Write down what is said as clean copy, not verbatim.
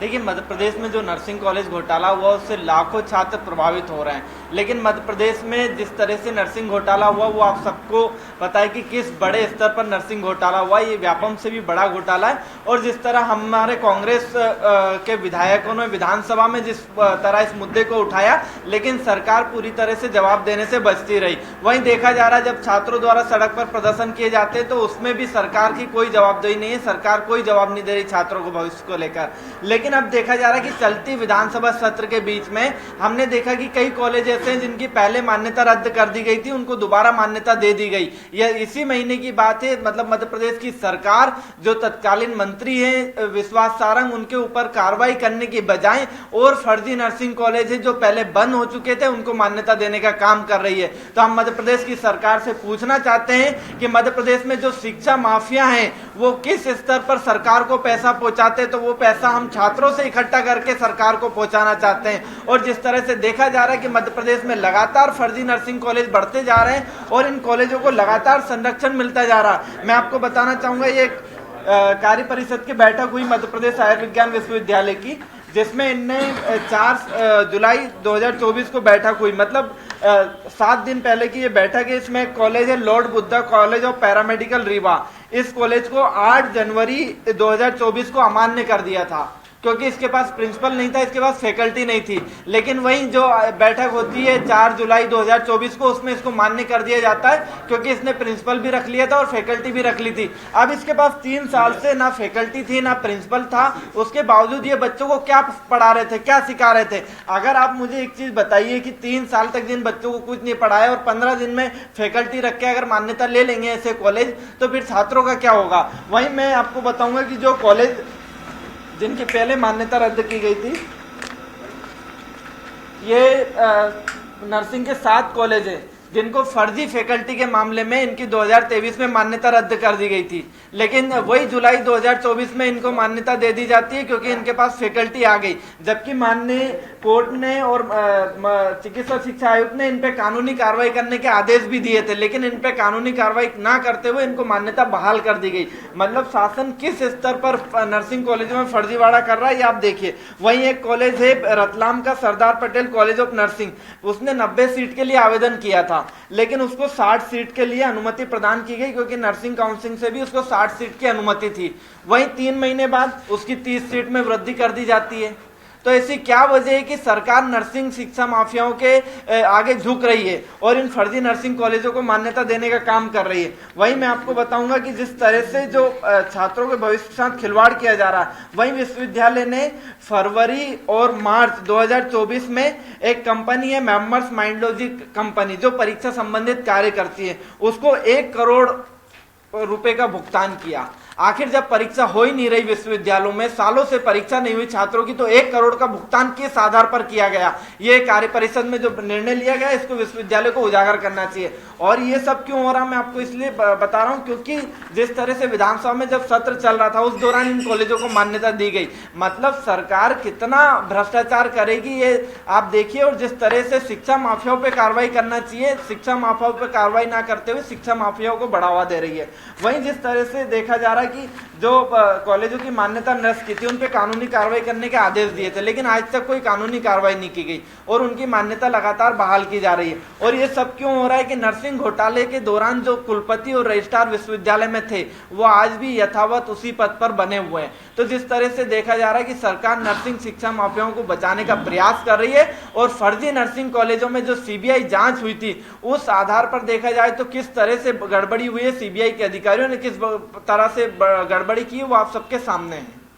देखिए, मध्य प्रदेश में जो नर्सिंग कॉलेज घोटाला हुआ उससे लाखों छात्र प्रभावित हो रहे हैं, लेकिन मध्य प्रदेश में जिस तरह से नर्सिंग घोटाला हुआ वो आप सबको पता है कि किस बड़े स्तर पर नर्सिंग घोटाला हुआ। ये व्यापम से भी बड़ा घोटाला है। और जिस तरह हमारे कांग्रेस के विधायकों ने विधानसभा में जिस तरह इस मुद्दे को उठाया, लेकिन सरकार पूरी तरह से जवाब देने से बचती रही। वहीं देखा जा रहा है जब छात्रों द्वारा सड़क पर प्रदर्शन किए जाते हैं तो उसमें भी सरकार की कोई जवाबदेही नहीं है, सरकार कोई जवाब नहीं दे रही छात्रों को भविष्य को लेकर। लेकिन अब देखा जा रहा है कि चलती विधानसभा सत्र के बीच में हमने देखा कि कई कॉलेज ऐसे हैं जिनकी पहले मान्यता रद्द कर दी गई थी, उनको दोबारा मान्यता दे दी गई। यह इसी महीने की बात है। मतलब मध्य प्रदेश की सरकार, जो तत्कालीन मंत्री हैं विश्वास सारंग, उनके ऊपर कार्रवाई करने की बजाय और फर्जी नर्सिंग कॉलेज है जो पहले बंद हो चुके थे उनको मान्यता देने का काम कर रही है। तो हम मध्य प्रदेश की सरकार से पूछना चाहते हैं कि मध्य प्रदेश में जो शिक्षा माफिया हैं वो किस स्तर पर सरकार को पैसा पहुंचाते हैं, तो वो पैसा हम छात्रों से इकट्ठा करके सरकार को पहुंचाना चाहते हैं। और जिस तरह से देखा जा रहा है कि मध्य प्रदेश में लगातार फर्जी नर्सिंग कॉलेज बढ़ते जा रहे हैं और इन कॉलेजों को लगातार संरक्षण मिलता जा रहा है। मैं आपको बताना चाहूंगा, ये कार्य परिषद की बैठक हुई मध्य प्रदेश आयुर्विज्ञान विश्वविद्यालय की, जिसमें इनने 4 जुलाई 2024 को बैठक हुई। मतलब 7 दिन पहले की ये बैठक है। इसमें कॉलेज है Lord Buddha college of paramedical Rewa. इस कॉलेज को 8 जनवरी 2024 को अमान्य कर दिया था क्योंकि इसके पास प्रिंसिपल नहीं था, इसके पास फैकल्टी नहीं थी। लेकिन वहीं जो बैठक होती है 4 जुलाई 2024 को, उसमें इसको मान्य कर दिया जाता है क्योंकि इसने प्रिंसिपल भी रख लिया था और फैकल्टी भी रख ली थी। अब इसके पास 3 साल से ना फैकल्टी थी ना प्रिंसिपल था, उसके बावजूद ये बच्चों को क्या पढ़ा रहे थे, क्या सिखा रहे थे। अगर आप मुझे एक चीज बताइए कि 3 साल तक जिन बच्चों को कुछ नहीं पढ़ाया और 15 दिन में फैकल्टी रख के अगर मान्यता ले लेंगे ऐसे कॉलेज, तो फिर छात्रों का क्या होगा। वहीं मैं आपको बताऊंगा कि जो कॉलेज जिनकी पहले मान्यता रद्द की गई थी, ये नर्सिंग के 7 कॉलेज हैं जिनको फर्जी फैकल्टी के मामले में इनकी 2023 में मान्यता रद्द कर दी गई थी। लेकिन वही जुलाई 2024 में इनको मान्यता दे दी जाती है क्योंकि इनके पास फैकल्टी आ गई, जबकि माननीय कोर्ट ने और चिकित्सा शिक्षा आयुक्त ने इन पे कानूनी कार्रवाई करने के आदेश भी दिए थे, लेकिन इन पे कानूनी कार्रवाई ना करते हुए इनको मान्यता बहाल कर दी गई। मतलब शासन किस स्तर पर नर्सिंग कॉलेजों में फर्जीवाड़ा कर रहा है ये आप देखिए। वहीं एक कॉलेज है रतलाम का Sardar Patel college of nursing, उसने 90 सीट के लिए आवेदन किया था, लेकिन उसको 60 सीट के लिए अनुमति प्रदान की गई क्योंकि नर्सिंग काउंसिल से भी उसको 60 सीट की अनुमति थी। वहीं 3 महीने बाद उसकी 30 सीट में वृद्धि कर दी जाती है। तो ऐसी क्या वजह है कि सरकार नर्सिंग शिक्षा माफियाओं के आगे झुक रही है और इन फर्जी नर्सिंग कॉलेजों को मान्यता देने का काम कर रही है। वहीं मैं आपको बताऊंगा कि जिस तरह से जो छात्रों के भविष्य के साथ खिलवाड़ किया जा रहा है, वहीं विश्वविद्यालय ने फरवरी और मार्च 2024 में एक कंपनी है मेम्बर्स माइंडोलॉजी कंपनी, जो परीक्षा संबंधित कार्य करती है, उसको 1 करोड़ रुपए का भुगतान किया। आखिर जब परीक्षा हो ही नहीं रही विश्वविद्यालयों में, सालों से परीक्षा नहीं हुई छात्रों की, तो 1 करोड़ का भुगतान किस आधार पर किया गया, ये कार्य परिषद में जो निर्णय लिया गया इसको विश्वविद्यालय को उजागर करना चाहिए। और ये सब क्यों हो रहा मैं आपको इसलिए बता रहा हूं क्योंकि जिस तरह से विधानसभा में जब सत्र चल रहा था उस दौरान इन कॉलेजों को मान्यता दी गई। मतलब सरकार कितना भ्रष्टाचार करेगी ये आप देखिए। और जिस तरह से शिक्षा माफियाओं पर कार्रवाई करना चाहिए, शिक्षा माफियाओं पर कार्रवाई ना करते हुए शिक्षा माफियाओं को बढ़ावा दे रही है। वहीं जिस तरह से देखा जा रहा है कि जो कॉलेजों की मान्यता नष्ट की थी उन पे कानूनी कार्रवाई करने के आदेश दिए थे, लेकिन आज तक कोई कानूनी कार्रवाई नहीं की गई और उनकी मान्यता लगातार बहाल की जा रही है। और ये सब क्यों हो रहा है कि नर्सिंग घोटाले के दौरान जो कुलपति और रजिस्ट्रार विश्वविद्यालय में थे वो आज भी यथावत उसी पद पर बने हुए हैं। तो जिस तरह से देखा जा रहा है कि सरकार नर्सिंग शिक्षा माफियाओं को बचाने का प्रयास कर रही है और फर्जी नर्सिंग कॉलेजों में जो सीबीआई जांच हुई थी उस आधार पर देखा जाए तो किस तरह से गड़बड़ी हुई है, सीबीआई के अधिकारियों ने किस तरह से गड़बड़ी की, वो आप सबके सामने है।